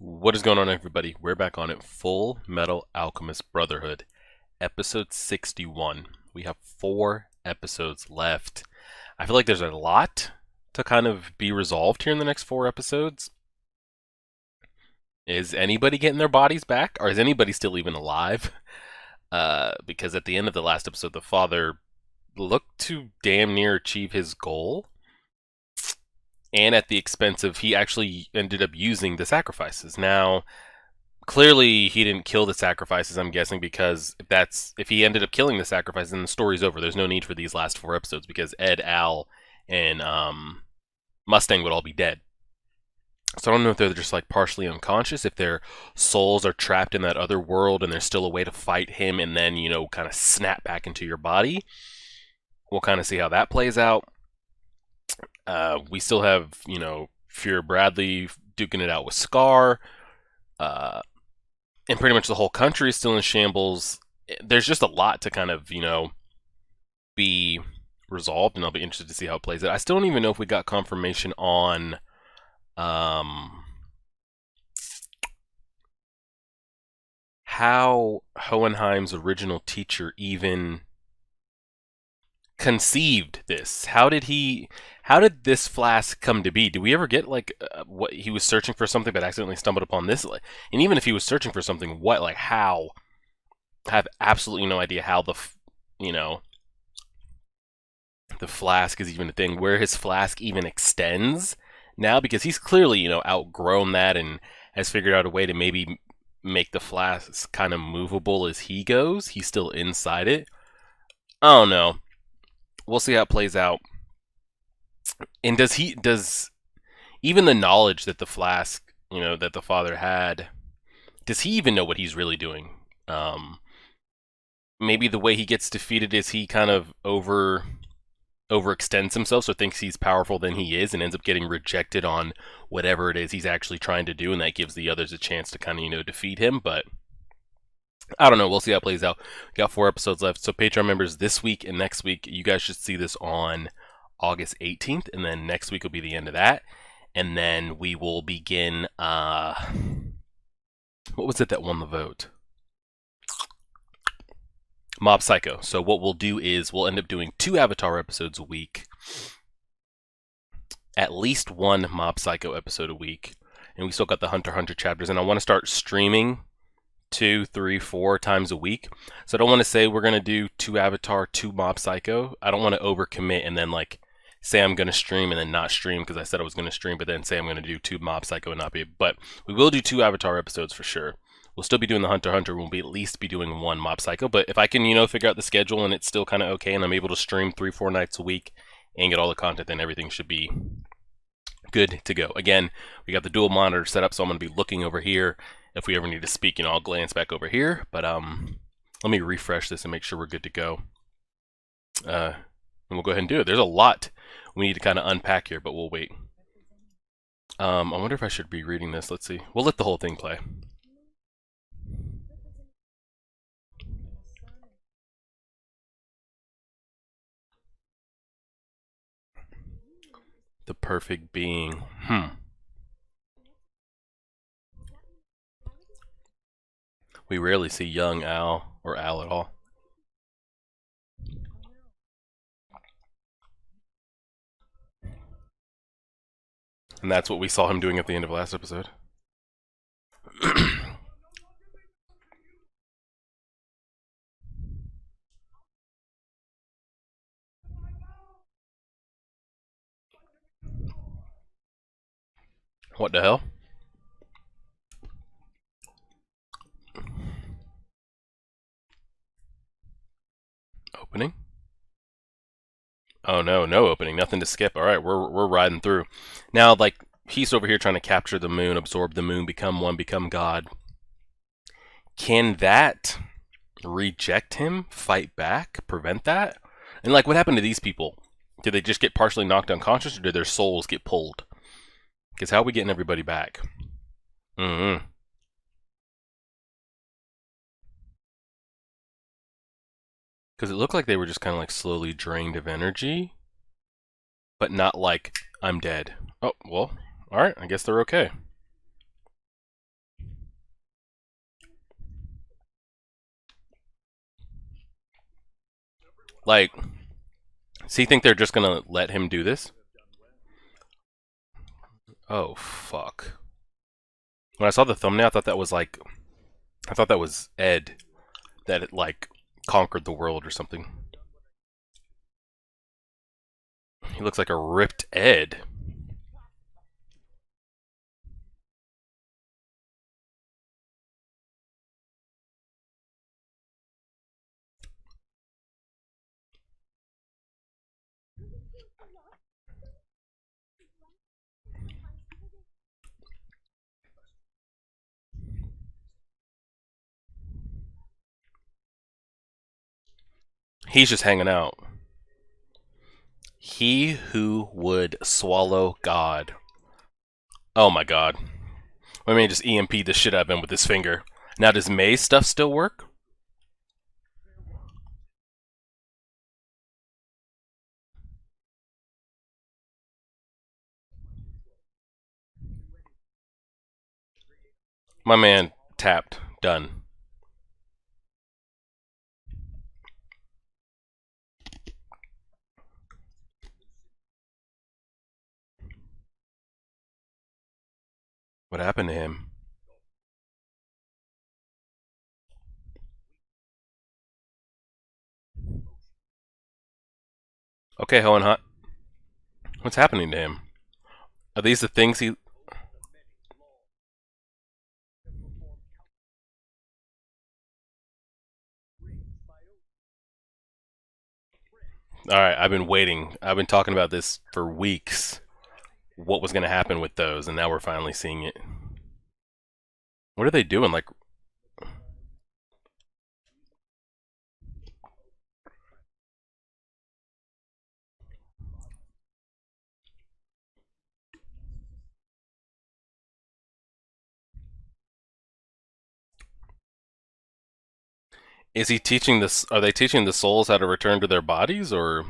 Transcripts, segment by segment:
What is going on, everybody? We're back on it. Full Metal Alchemist Brotherhood, episode 61. We have 4 episodes left. I feel like there's a lot to kind of be resolved here in the next 4 episodes. Is anybody getting their bodies back? Or is anybody still even alive? Because at the end of the last episode, the father looked to damn near achieve his goal. And at the expense of, he actually ended up using the sacrifices. Now, clearly he didn't kill the sacrifices, I'm guessing, because if he ended up killing the sacrifices, then the story's over. There's no need for these last 4 episodes because Ed, Al, and Mustang would all be dead. So I don't know if they're just like partially unconscious, if their souls are trapped in that other world and there's still a way to fight him and then, kind of snap back into your body. We'll kind of see how that plays out. We still have, Fear Bradley duking it out with Scar. And pretty much the whole country is still in shambles. There's just a lot to kind of, be resolved, and I'll be interested to see how it plays out. I still don't even know if we got confirmation on how Hohenheim's original teacher even conceived this. How did this flask come to be? Do we ever get what he was searching for, something but accidentally stumbled upon this? And even if he was searching for something, how? I have absolutely no idea how the flask is even a thing, where his flask even extends now, because he's clearly, outgrown that and has figured out a way to maybe make the flask kind of movable as he goes. He's still inside it. I don't know. We'll see how it plays out. And does even the knowledge that the flask, that the father had, does he even know what he's really doing? Maybe the way he gets defeated is he kind of overextends himself, so thinks he's powerful than he is, and ends up getting rejected on whatever it is he's actually trying to do, and that gives the others a chance to kind of, defeat him. But I don't know. We'll see how it plays out. We got 4 episodes left. So Patreon members, this week and next week, you guys should see this on August 18th, and then next week will be the end of that. And then we will begin, what was it that won the vote? Mob Psycho. So what we'll do is we'll end up doing 2 Avatar episodes a week. At least 1 Mob Psycho episode a week. And we still got the Hunter x Hunter chapters. And I want to start streaming 2, 3, 4 times a week. So I don't want to say we're going to do 2 Avatar, 2 Mob Psycho. I don't want to overcommit and then say I'm going to stream and then not stream because I said I was going to stream, but then say I'm going to do 2 Mob Psycho and not be. But we will do 2 Avatar episodes for sure. We'll still be doing the Hunter x Hunter. We'll at least be doing 1 Mob Psycho. But if I can, figure out the schedule and it's still kind of okay and I'm able to stream 3, 4 nights a week and get all the content, then everything should be good to go. Again, we got the dual monitor set up, so I'm going to be looking over here. If we ever need to speak, I'll glance back over here. But let me refresh this and make sure we're good to go. And we'll go ahead and do it. There's a lot we need to kind of unpack here, but we'll wait. I wonder if I should be reading this. Let's see. We'll let the whole thing play. The perfect being. We rarely see young Al, or Al at all. And that's what we saw him doing at the end of last episode. What the hell? Opening? Oh no, no opening, nothing to skip. All right, we're riding through. Now, he's over here trying to capture the moon, absorb the moon, become one, become God. Can that reject him, fight back, prevent that? And what happened to these people? Did they just get partially knocked unconscious, or did their souls get pulled? Because how are we getting everybody back? Because it looked like they were just kind of slowly drained of energy, but not I'm dead. Oh, well, alright, I guess they're okay. Like, does he think they're just gonna let him do this? Oh fuck! When I saw the thumbnail, I thought that was Ed that it like conquered the world or something. He looks like a ripped Ed. He's just hanging out. He who would swallow God. Oh my god. Let me just EMP the shit out of him with his finger. Now, does May's stuff still work? My man tapped. Done. What happened to him? Okay, Hohen Hot. What's happening to him? Are these the things he... Alright, I've been waiting. I've been talking about this for weeks. What was going to happen with those, and now we're finally seeing it. What are they doing? Like, is he teaching this? Are they teaching the souls how to return to their bodies, or...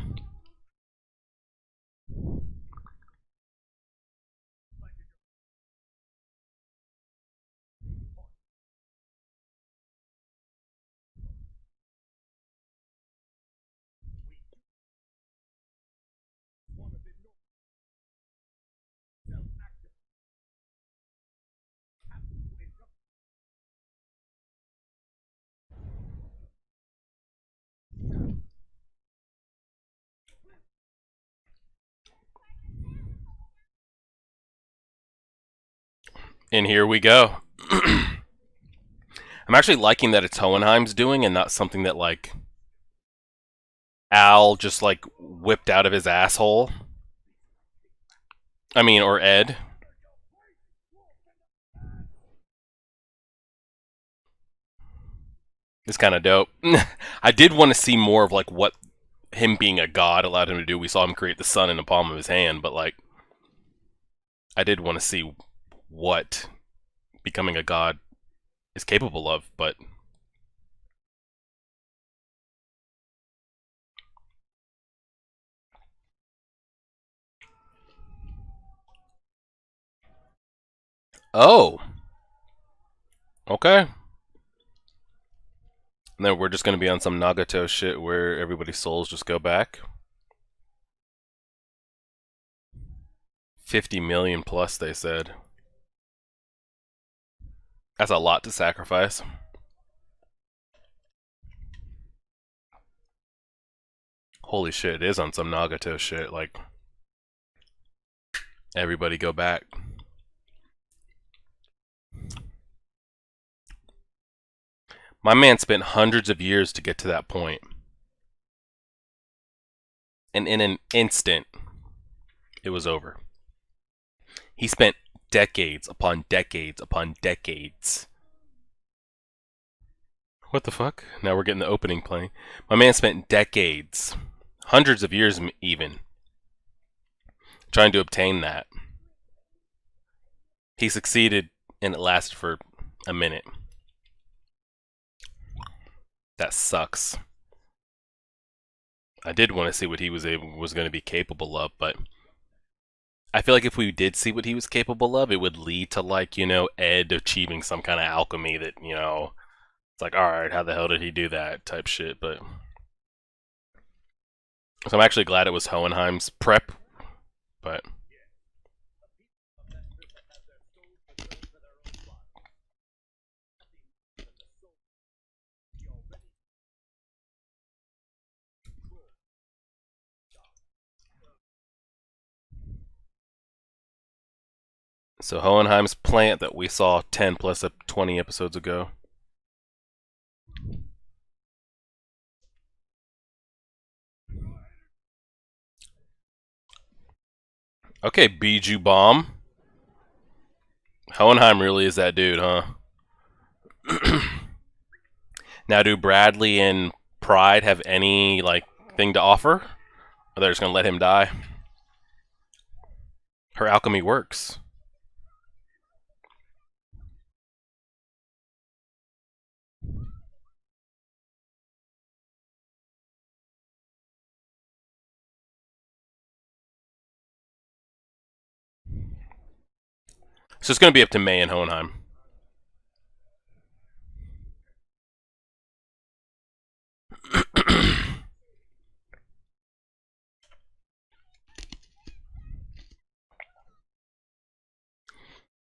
And here we go. I'm actually liking that it's Hohenheim's doing and not something that, like, Al just, like, whipped out of his asshole. I mean, or Ed. It's kind of dope. I did want to see more of, like, what him being a god allowed him to do. We saw him create the sun in the palm of his hand, but, like, I did want to see what becoming a god is capable of, but... Oh! Okay. And then we're just going to be on some Nagato shit where everybody's souls just go back. 50 million plus, they said. That's a lot to sacrifice. Holy shit, it is on some Nagato shit. Like, everybody go back. My man spent hundreds of years to get to that point. And in an instant, it was over. He spent decades upon decades upon decades. What the fuck? Now we're getting the opening playing. My man spent decades, hundreds of years even, trying to obtain that. He succeeded, and it lasted for a minute. That sucks. I did want to see what he was going to be capable of, but I feel like if we did see what he was capable of, it would lead to, like, you know, Ed achieving some kind of alchemy that, you know, it's like, all right, how the hell did he do that type shit, but So I'm actually glad it was Hohenheim's prep, but so Hohenheim's plant that we saw 10 plus 20 episodes ago. Okay, Bijou Bomb. Hohenheim really is that dude, huh? Now, do Bradley and Pride have any like thing to offer? Or they're just gonna let him die? Her alchemy works. So it's gonna be up to May and Hohenheim.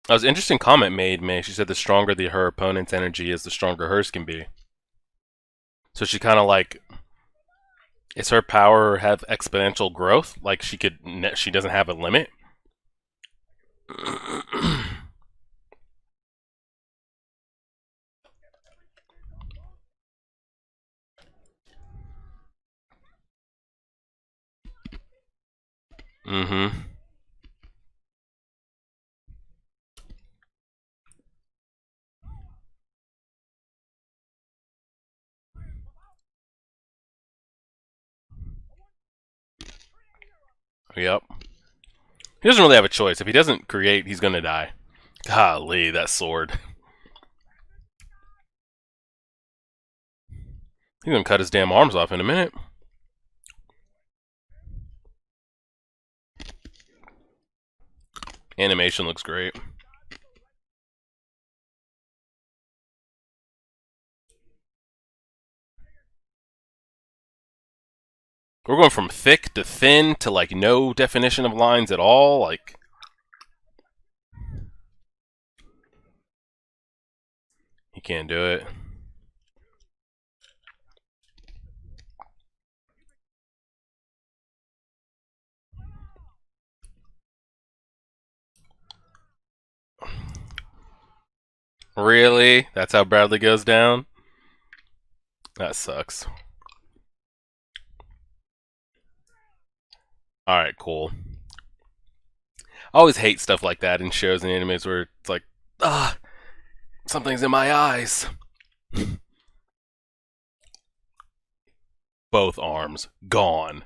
That was an interesting comment made, May. She said the stronger her opponent's energy is, the stronger hers can be. So she kind of like, is her power have exponential growth? Like she doesn't have a limit. Mm-hmm. Yep. He doesn't really have a choice. If he doesn't create, he's gonna die. Golly, that sword. He's gonna cut his damn arms off in a minute. Animation looks great. We're going from thick to thin to like no definition of lines at all. Like, he can't do it. Really? That's how Bradley goes down? That sucks. Alright, cool. I always hate stuff like that in shows and animes where it's like, ah, something's in my eyes. Both arms gone.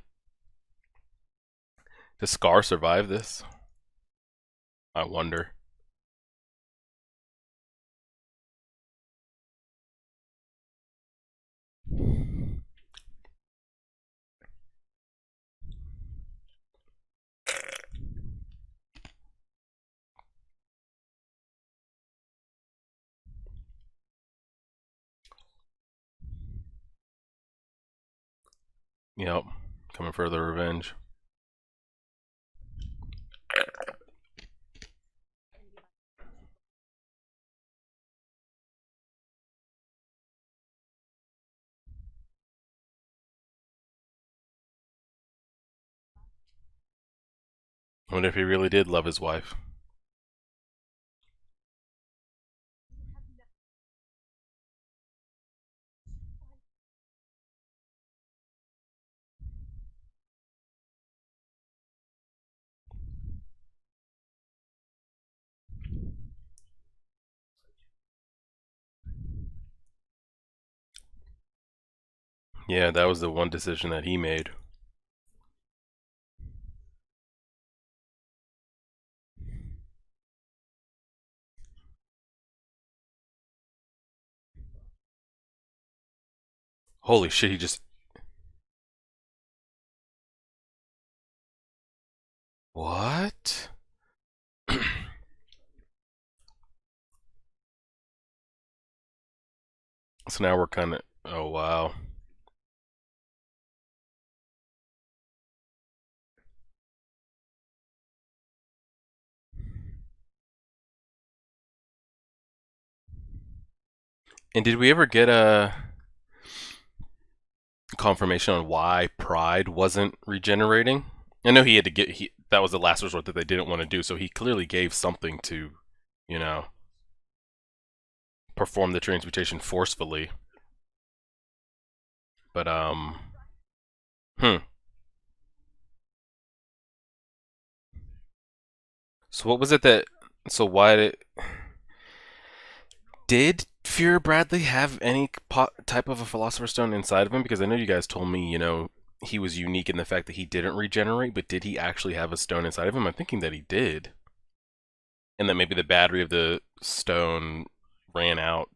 Does Scar survive this? I wonder. Yep. Coming for the revenge. I wonder if he really did love his wife. Yeah, that was the one decision that he made. Holy shit, he just. What? So now we're kind of. Oh, wow. And did we ever get a confirmation on why Pride wasn't regenerating? I know he had to get that was the last resort that they didn't want to do, so he clearly gave something to, you know, perform the transmutation forcefully. But hmm. So what was it that? So why did Fear Bradley have any type of a Philosopher's Stone inside of him? Because I know you guys told me, he was unique in the fact that he didn't regenerate, but did he actually have a stone inside of him? I'm thinking that he did, and that maybe the battery of the stone ran out,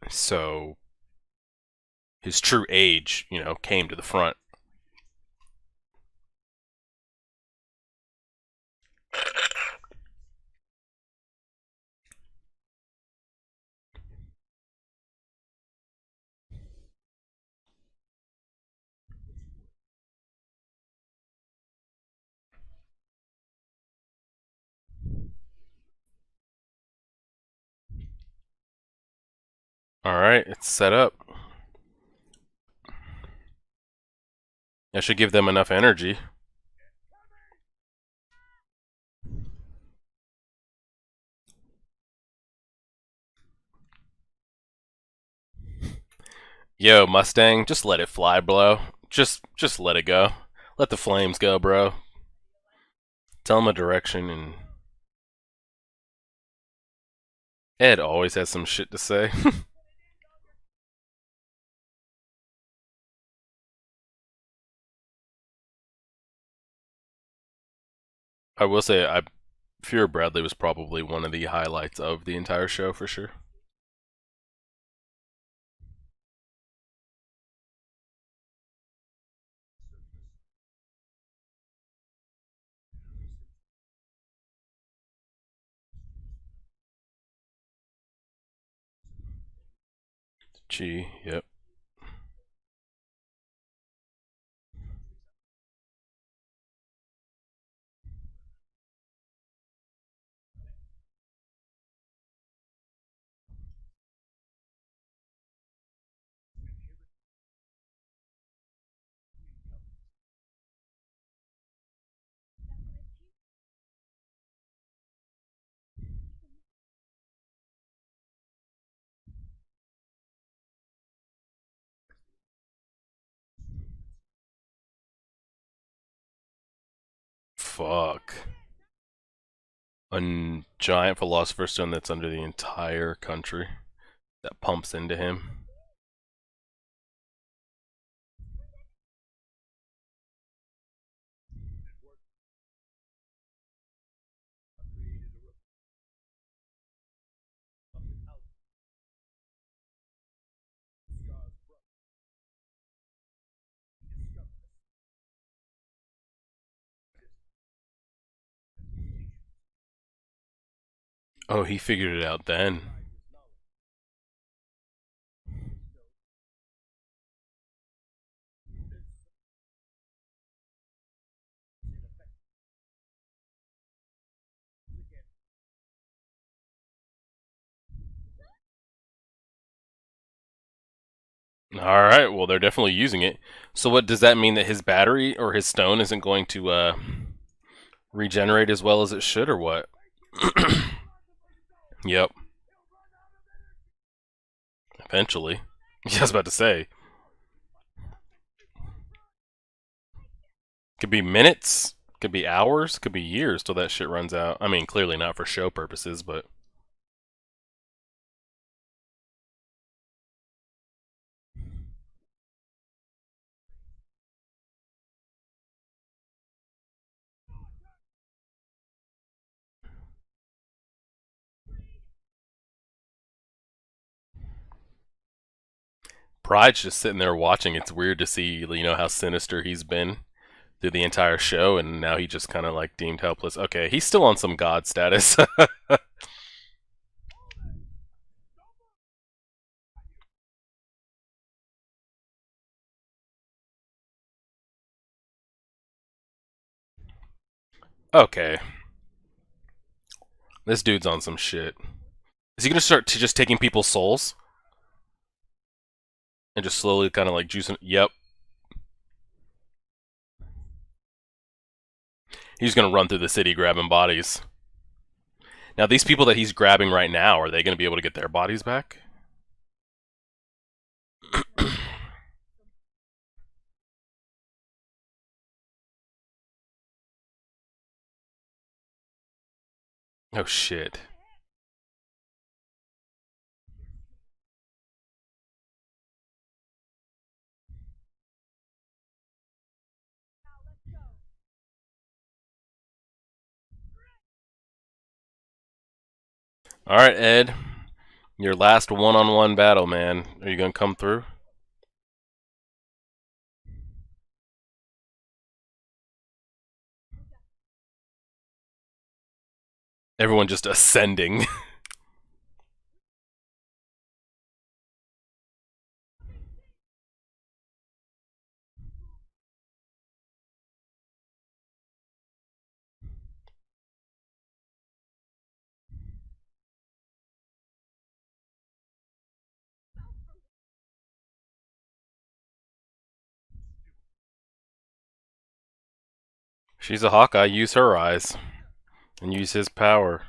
so his true age, came to the front. All right, it's set up. That should give them enough energy. Yo, Mustang, just let it fly, bro. Just let it go. Let the flames go, bro. Tell him a direction, and Ed always has some shit to say. I will say, Fear Bradley was probably one of the highlights of the entire show for sure. Gee, yep. Fuck. A giant philosopher's stone that's under the entire country that pumps into him. Oh, he figured it out then. All right, well, they're definitely using it. So, what does that mean that his battery or his stone isn't going to regenerate as well as it should, or what? Yep, eventually. Yeah, I was about to say. Could be minutes, could be hours, could be years till that shit runs out. I mean, clearly not for show purposes, but Pride's just sitting there watching. It's weird to see, how sinister he's been through the entire show, and now he just kind of like deemed helpless. Okay, he's still on some god status. Okay, this dude's on some shit. Is he gonna start to just taking people's souls and just slowly kind of like juicing? Yep. He's gonna run through the city grabbing bodies. Now, these people that he's grabbing right now, are they gonna be able to get their bodies back? Oh shit. All right, Ed. Your last one-on-one battle, man. Are you gonna come through? Everyone just ascending. She's a Hawkeye. Use her eyes and use his power.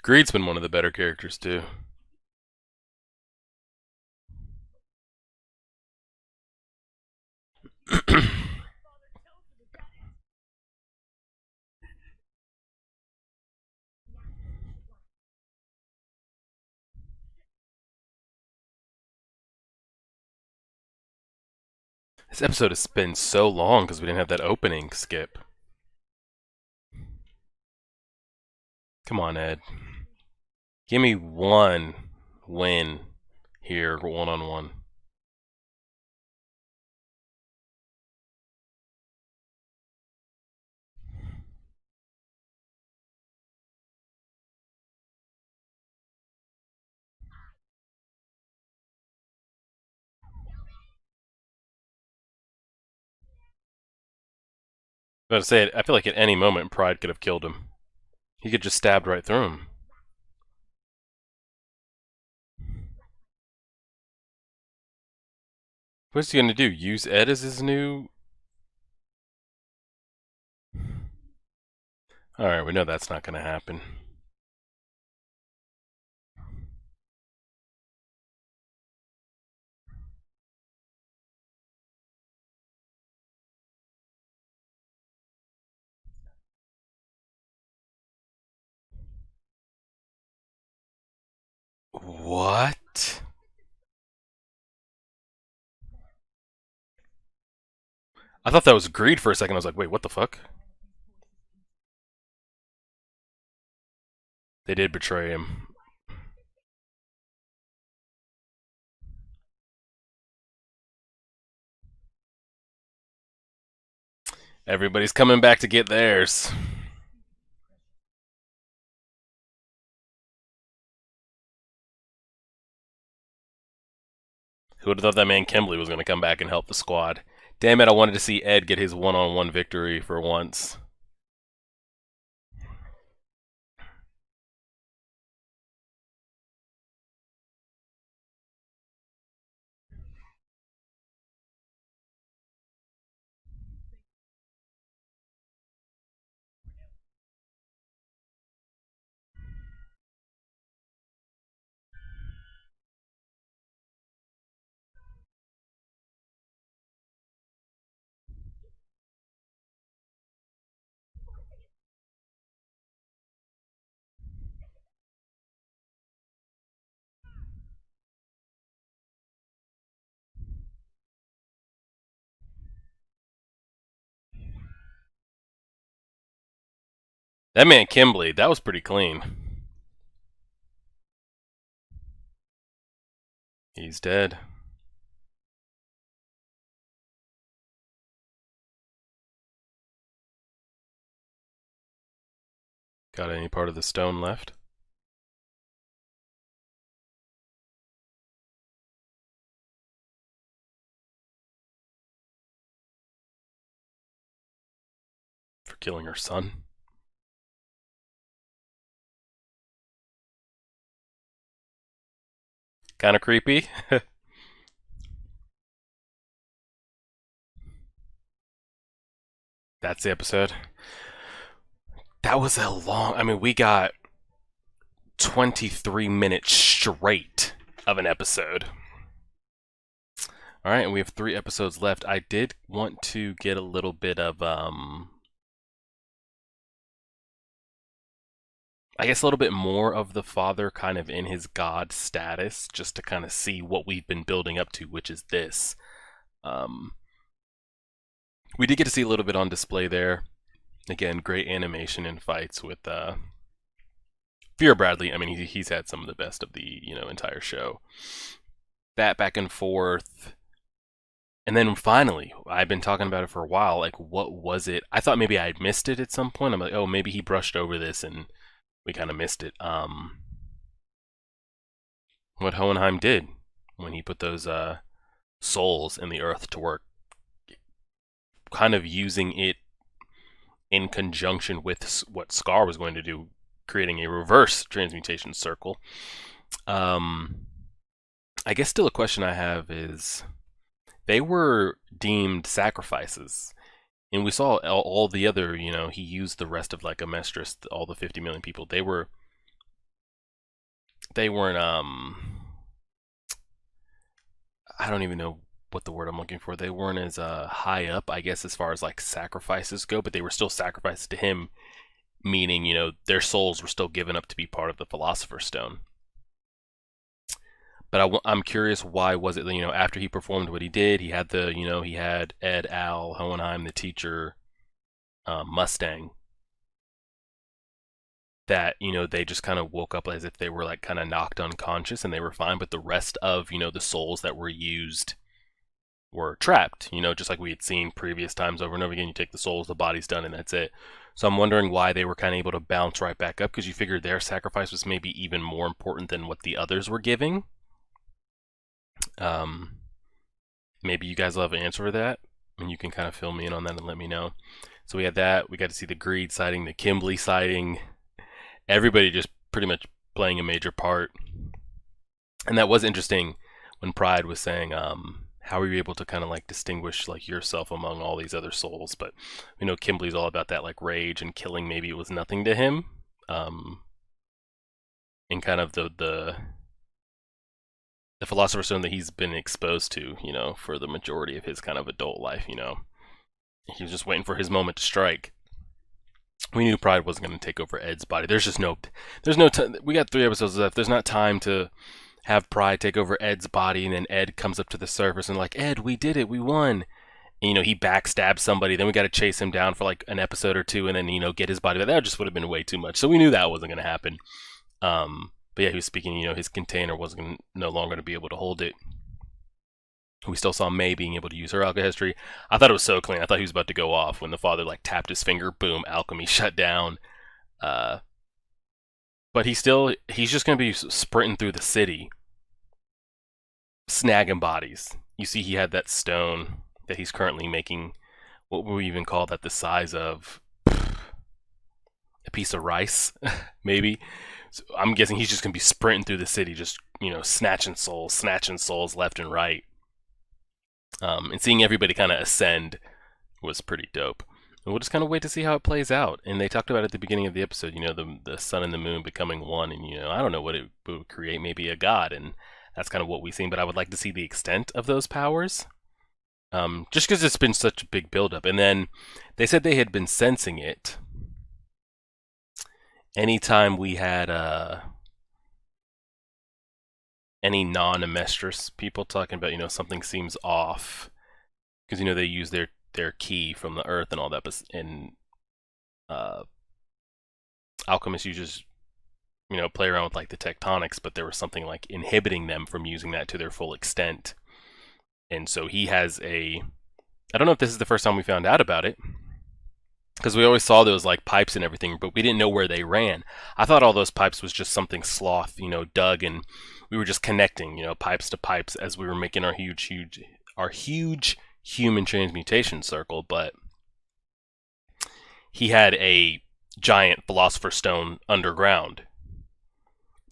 Greed's been one of the better characters too. This episode has been so long because we didn't have that opening skip. Come on, Ed. Give me one win here, one-on-one. But to say it, I feel like at any moment Pride could have killed him. He could just stabbed right through him. What's he gonna do? Use Ed as his new? All right, we know that's not gonna happen. What? I thought that was greed for a second. I was like, wait, what the fuck? They did betray him. Everybody's coming back to get theirs. Who would have thought that man Kimberly was going to come back and help the squad? Damn it, I wanted to see Ed get his one-on-one victory for once. That man Kimberly, that was pretty clean. He's dead. Got any part of the stone left? For killing her son? Kind of creepy. That's the episode. That was a long. I mean, we got 23 minutes straight of an episode. All right, and we have 3 episodes left. I did want to get a little bit of I guess a little bit more of the father kind of in his god status, just to kind of see what we've been building up to, which is this. We did get to see a little bit on display there. Again, great animation and fights with Fear Bradley. I mean, he's had some of the best of the entire show. That back and forth. And then finally, I've been talking about it for a while. Like, what was it? I thought maybe I had missed it at some point. I'm like, oh, maybe he brushed over this and we kind of missed it. What Hohenheim did when he put those souls in the earth to work, kind of using it in conjunction with what Scar was going to do, creating a reverse transmutation circle. I guess still a question I have is, they were deemed sacrifices. And we saw all the other, he used the rest of like Amestris, all the 50 million people. They weren't, I don't even know what the word I'm looking for. They weren't as high up, I guess, as far as like sacrifices go, but they were still sacrifices to him, meaning, their souls were still given up to be part of the Philosopher's Stone. But I'm curious, why was it, after he performed what he did, he had he had Ed, Al, Hohenheim, the teacher, Mustang, that, they just kind of woke up as if they were like kind of knocked unconscious and they were fine, but the rest of, the souls that were used were trapped, just like we had seen previous times over and over again. You take the souls, the body's done, and that's it. So I'm wondering why they were kind of able to bounce right back up, because you figured their sacrifice was maybe even more important than what the others were giving. Maybe you guys will have an answer for that, and you can kind of fill me in on that and let me know. So we had that. We got to see the Greed sighting, the Kimberly sighting. Everybody just pretty much playing a major part. And that was interesting when Pride was saying, how are you able to kind of like distinguish like yourself among all these other souls? But we know Kimberly's all about that like rage and killing. Maybe it was nothing to him. And kind of the Philosopher's Stone that he's been exposed to, for the majority of his kind of adult life, He was just waiting for his moment to strike. We knew Pride wasn't going to take over Ed's body. There's no time. We got 3 episodes left. There's not time to have Pride take over Ed's body, and then Ed comes up to the surface and like, Ed, we did it, we won. And, he backstabs somebody. Then we got to chase him down for like an episode or 2, and then get his body back. That just would have been way too much. So we knew that wasn't going to happen. But yeah, he was speaking, his container wasn't no longer going to be able to hold it. We still saw May being able to use her alchemy. I thought it was so clean. I thought he was about to go off when the father like tapped his finger. Boom, alchemy shut down. But he's just going to be sprinting through the city, snagging bodies. You see, he had that stone that he's currently making. What would we even call that? The size of a piece of rice, maybe. So I'm guessing he's just going to be sprinting through the city, just, snatching souls left and right. And seeing everybody kind of ascend was pretty dope. And we'll just kind of wait to see how it plays out. And they talked about at the beginning of the episode, the sun and the moon becoming one. And, I don't know what it would create, maybe a god. And that's kind of what we've seen. But I would like to see the extent of those powers. Just because it's been such a big buildup. And then they said they had been sensing it anytime we had any non-Amestris people talking about, something seems off, because they use their key from the earth and all that, but Alchemist uses play around with like the tectonics, but there was something like inhibiting them from using that to their full extent. And so he has I don't know if this is the first time we found out about it, because we always saw those like pipes and everything, but we didn't know where they ran. I thought all those pipes was just something Sloth, dug, and we were just connecting, pipes to pipes as we were making our huge human transmutation circle. But he had a giant Philosopher's Stone underground.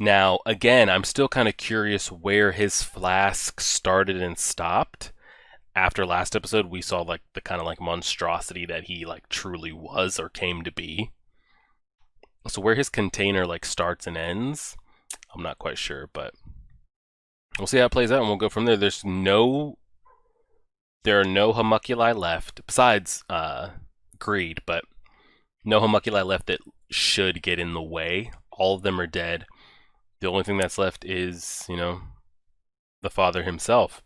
Now, again, I'm still kind of curious where his flask started and stopped. After last episode, we saw like the kind of like monstrosity that he like truly was or came to be. So where his container like starts and ends, I'm not quite sure, but we'll see how it plays out and we'll go from there. There are no homunculi left besides greed, but no homunculi left that should get in the way. All of them are dead. The only thing that's left is, the father himself.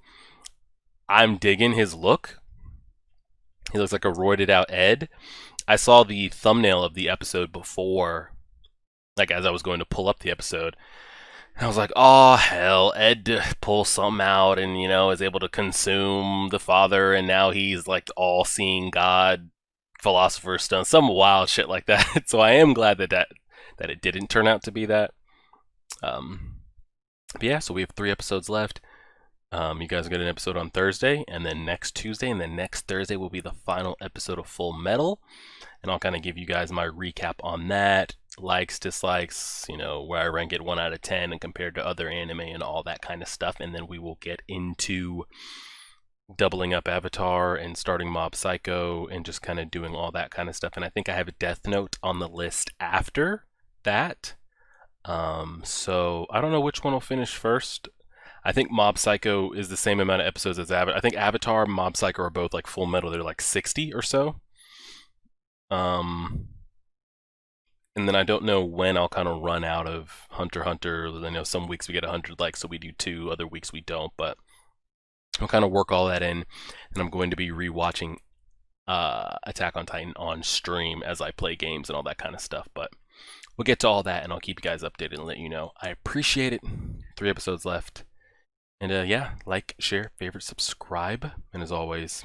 I'm digging his look. He looks like a roided out Ed. I saw the thumbnail of the episode before, like as I was going to pull up the episode. And I was like, oh hell, Ed pulls something out and, is able to consume the father, and now he's like all-seeing God, Philosopher's Stone, some wild shit like that. So I am glad that it didn't turn out to be that. But yeah, so we have 3 episodes left. You guys get an episode on Thursday, and then next Tuesday, and then next Thursday will be the final episode of Fullmetal, and I'll kind of give you guys my recap on that, likes, dislikes, where I rank it 1 out of 10 and compared to other anime and all that kind of stuff, and then we will get into doubling up Avatar and starting Mob Psycho and just kind of doing all that kind of stuff. And I think I have a Death Note on the list after that. So I don't know which one will finish first. I think Mob Psycho is the same amount of episodes as Avatar. I think Avatar and Mob Psycho are both like Fullmetal. They're like 60 or so. And then I don't know when I'll kind of run out of Hunter x Hunter. I know some weeks we get 100 likes, so we do 2. Other weeks we don't. But I'll kind of work all that in. And I'm going to be rewatching Attack on Titan on stream as I play games and all that kind of stuff. But we'll get to all that, and I'll keep you guys updated and let you know. I appreciate it. 3 episodes left. And yeah, like, share, favorite, subscribe. And as always,